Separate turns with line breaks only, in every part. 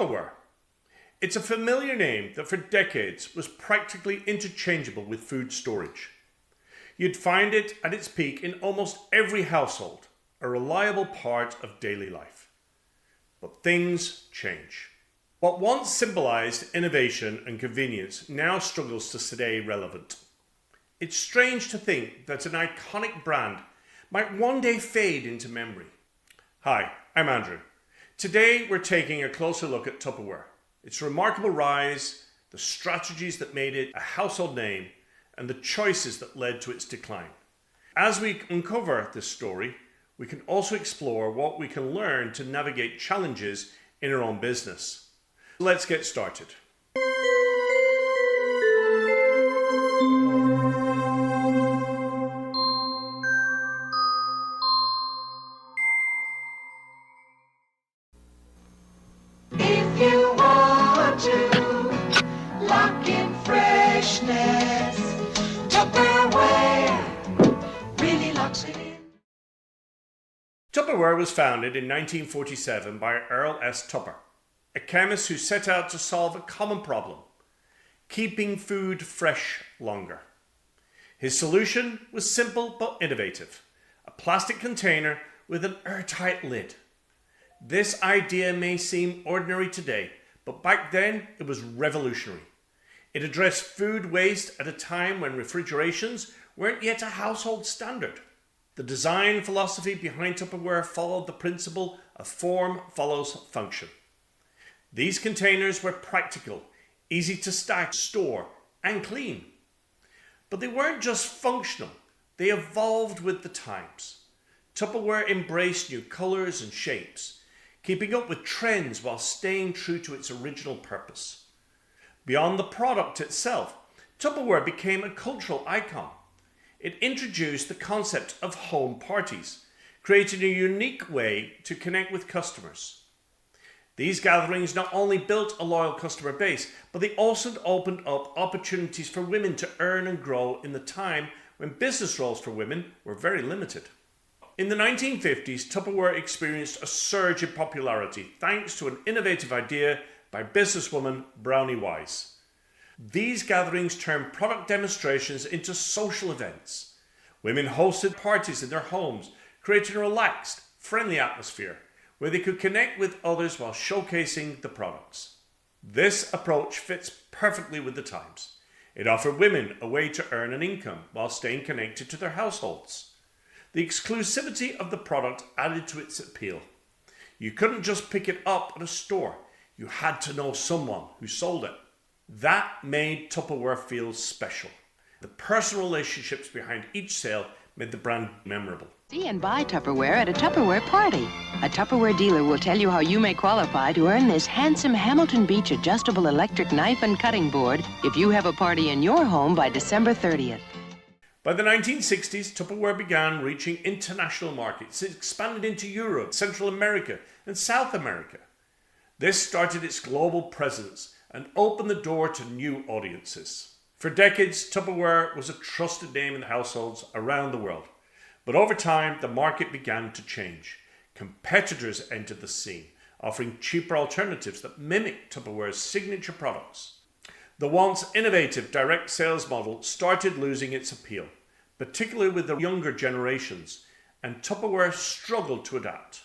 Tupperware. It's a familiar name that for decades was practically interchangeable with food storage. You'd find it at its peak in almost every household, a reliable part of daily life. But things change. What once symbolized innovation and convenience now struggles to stay relevant. It's strange to think that an iconic brand might one day fade into memory. Hi, I'm Andrew. Today we're taking a closer look at Tupperware, its remarkable rise, the strategies that made it a household name, and the choices that led to its decline. As we uncover this story, we can also explore what we can learn to navigate challenges in our own business. Let's get started.
If you want to lock in freshness, Tupperware really locks it in.
Tupperware was founded in 1947 by Earl S. Tupper, a chemist who set out to solve a common problem: keeping food fresh longer. His solution was simple but innovative: a plastic container with an airtight lid. This idea may seem ordinary today, but back then it was revolutionary. It addressed food waste at a time when refrigerations weren't yet a household standard. The design philosophy behind Tupperware followed the principle of form follows function. These containers were practical, easy to stack, store, and clean. But they weren't just functional, they evolved with the times. Tupperware embraced new colors and shapes, keeping up with trends while staying true to its original purpose. Beyond the product itself, Tupperware became a cultural icon. It introduced the concept of home parties, creating a unique way to connect with customers. These gatherings not only built a loyal customer base, but they also opened up opportunities for women to earn and grow in the time when business roles for women were very limited. In the 1950s, Tupperware experienced a surge in popularity thanks to an innovative idea by businesswoman Brownie Wise. These gatherings turned product demonstrations into social events. Women hosted parties in their homes, creating a relaxed, friendly atmosphere where they could connect with others while showcasing the products. This approach fits perfectly with the times. It offered women a way to earn an income while staying connected to their households. The exclusivity of the product added to its appeal. You couldn't just pick it up at a store. You had to know someone who sold it. That made Tupperware feel special. The personal relationships behind each sale made the brand memorable.
See and buy Tupperware at a Tupperware party. A Tupperware dealer will tell you how you may qualify to earn this handsome Hamilton Beach adjustable electric knife and cutting board if you have a party in your home by December 30th.
By the 1960s, Tupperware began reaching international markets. It expanded into Europe, Central America, and South America. This started its global presence and opened the door to new audiences. For decades, Tupperware was a trusted name in households around the world. But over time, the market began to change. Competitors entered the scene, offering cheaper alternatives that mimicked Tupperware's signature products. The once innovative direct sales model started losing its appeal, particularly with the younger generations, and Tupperware struggled to adapt.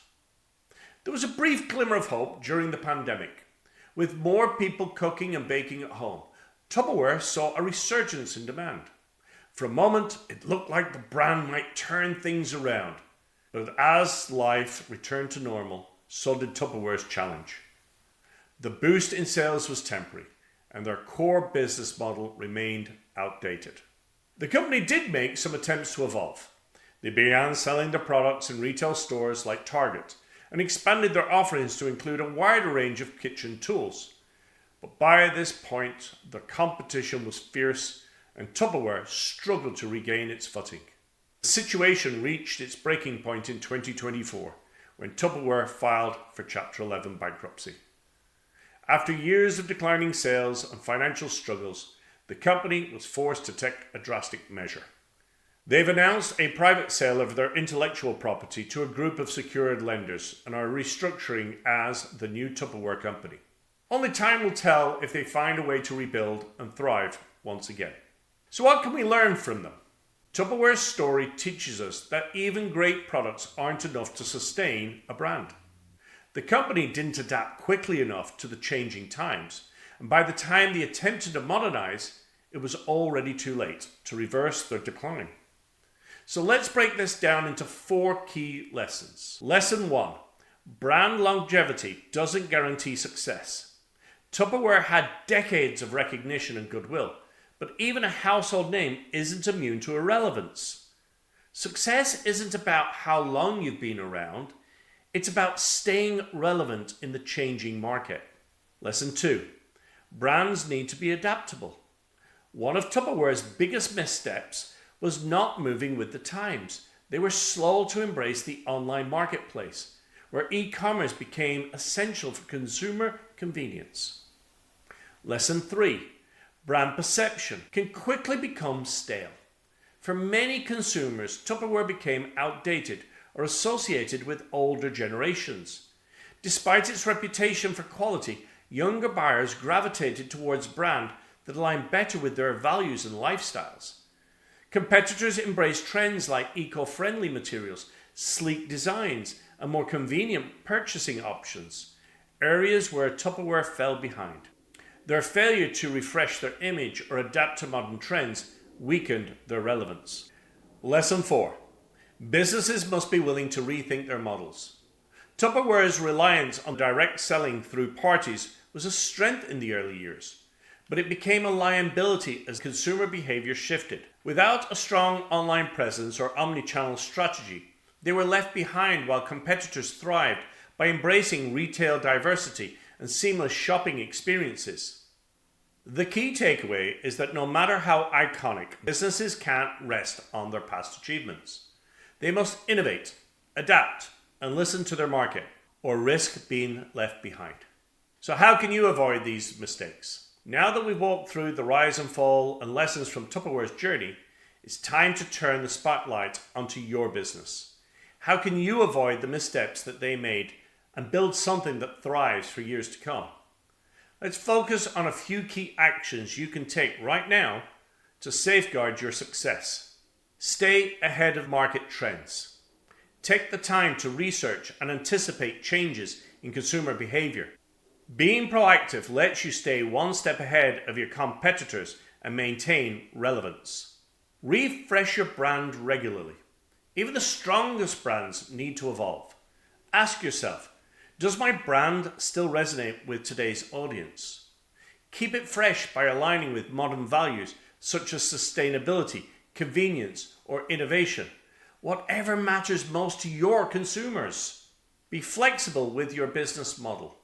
There was a brief glimmer of hope during the pandemic. With more people cooking and baking at home, Tupperware saw a resurgence in demand. For a moment, it looked like the brand might turn things around. But as life returned to normal, so did Tupperware's challenge. The boost in sales was temporary, and their core business model remained outdated. The company did make some attempts to evolve. They began selling their products in retail stores like Target and expanded their offerings to include a wider range of kitchen tools. But by this point, the competition was fierce and Tupperware struggled to regain its footing. The situation reached its breaking point in 2024 when Tupperware filed for Chapter 11 bankruptcy. After years of declining sales and financial struggles, the company was forced to take a drastic measure. They've announced a private sale of their intellectual property to a group of secured lenders and are restructuring as the new Tupperware company. Only time will tell if they find a way to rebuild and thrive once again. So what can we learn from them? Tupperware's story teaches us that even great products aren't enough to sustain a brand. The company didn't adapt quickly enough to the changing times, and by the time they attempted to modernize, it was already too late to reverse their decline. So let's break this down into 4 key lessons. Lesson 1. Brand longevity doesn't guarantee success. Tupperware had decades of recognition and goodwill, but even a household name isn't immune to irrelevance. Success isn't about how long you've been around, it's about staying relevant in the changing market. Lesson 2. Brands need to be adaptable. One of Tupperware's biggest missteps was not moving with the times. They were slow to embrace the online marketplace, where e-commerce became essential for consumer convenience. Lesson 3. Brand perception can quickly become stale. For many consumers, Tupperware became outdated or associated with older generations. Despite its reputation for quality, younger buyers gravitated towards brands that align better with their values and lifestyles. Competitors embraced trends like eco-friendly materials, sleek designs, and more convenient purchasing options, areas where Tupperware fell behind. Their failure to refresh their image or adapt to modern trends weakened their relevance. Lesson 4. Businesses must be willing to rethink their models. Tupperware's reliance on direct selling through parties was a strength in the early years, but it became a liability as consumer behavior shifted. Without a strong online presence or omni-channel strategy, they were left behind while competitors thrived by embracing retail diversity and seamless shopping experiences. The key takeaway is that no matter how iconic, businesses can't rest on their past achievements. They must innovate, adapt, and listen to their market, or risk being left behind. So how can you avoid these mistakes? Now that we've walked through the rise and fall and lessons from Tupperware's journey, it's time to turn the spotlight onto your business. How can you avoid the missteps that they made and build something that thrives for years to come? Let's focus on a few key actions you can take right now to safeguard your success. Stay ahead of market trends. Take the time to research and anticipate changes in consumer behavior. Being proactive lets you stay one step ahead of your competitors and maintain relevance. Refresh your brand regularly. Even the strongest brands need to evolve. Ask yourself, does my brand still resonate with today's audience? Keep it fresh by aligning with modern values such as sustainability, convenience, or innovation. Whatever matters most to your consumers. Be flexible with your business model.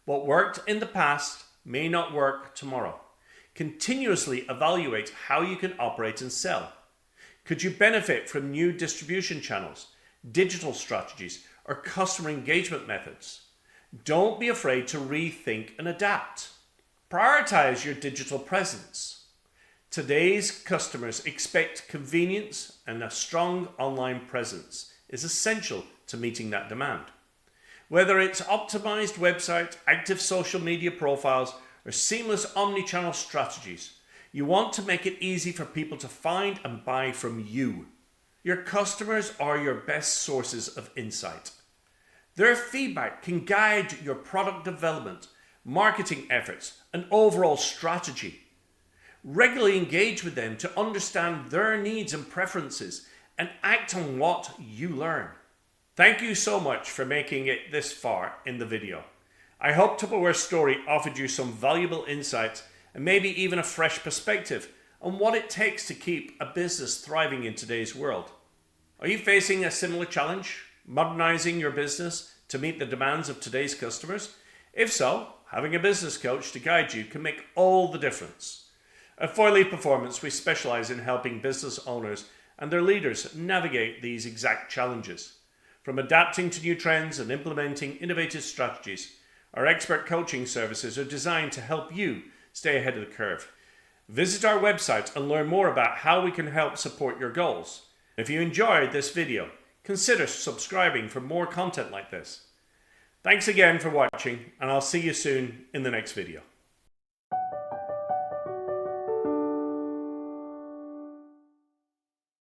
What worked in the past may not work tomorrow. Continuously evaluate how you can operate and sell. Could you benefit from new distribution channels, digital strategies, or customer engagement methods? Don't be afraid to rethink and adapt. Prioritize your digital presence. Today's customers expect convenience, and a strong online presence is essential to meeting that demand. Whether it's optimized website, active social media profiles, or seamless omni-channel strategies, you want to make it easy for people to find and buy from you. Your customers are your best sources of insight. Their feedback can guide your product development, marketing efforts, and overall strategy. Regularly engage with them to understand their needs and preferences and act on what you learn. Thank you so much for making it this far in the video. I hope Tupperware's story offered you some valuable insights and maybe even a fresh perspective on what it takes to keep a business thriving in today's world. Are you facing a similar challenge, modernizing your business to meet the demands of today's customers? If so, having a business coach to guide you can make all the difference. At Foyleaf Performance, we specialize in helping business owners and their leaders navigate these exact challenges. From adapting to new trends and implementing innovative strategies, our expert coaching services are designed to help you stay ahead of the curve. Visit our website and learn more about how we can help support your goals. If you enjoyed this video, consider subscribing for more content like this. Thanks again for watching, and I'll see you soon in the next video.